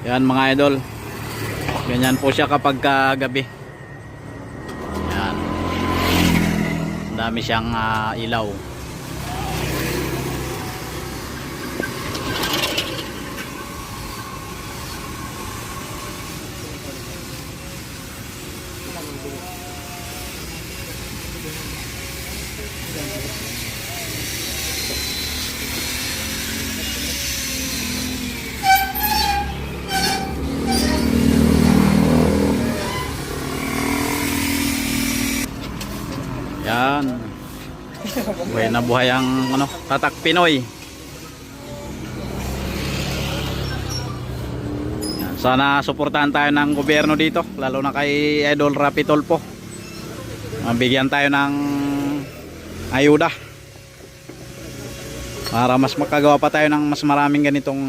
Yan mga idol, ganyan po siya kapag gabi. Yan, dami siyang ilaw. Yan, buhay na buhay ang Tatak Pinoy. Yan, sana suportahan tayo ng gobyerno dito, lalo na kay Idol Rapi Tulfo. Mabigyan tayo ng ayuda para mas makagawa pa tayo ng mas maraming ganitong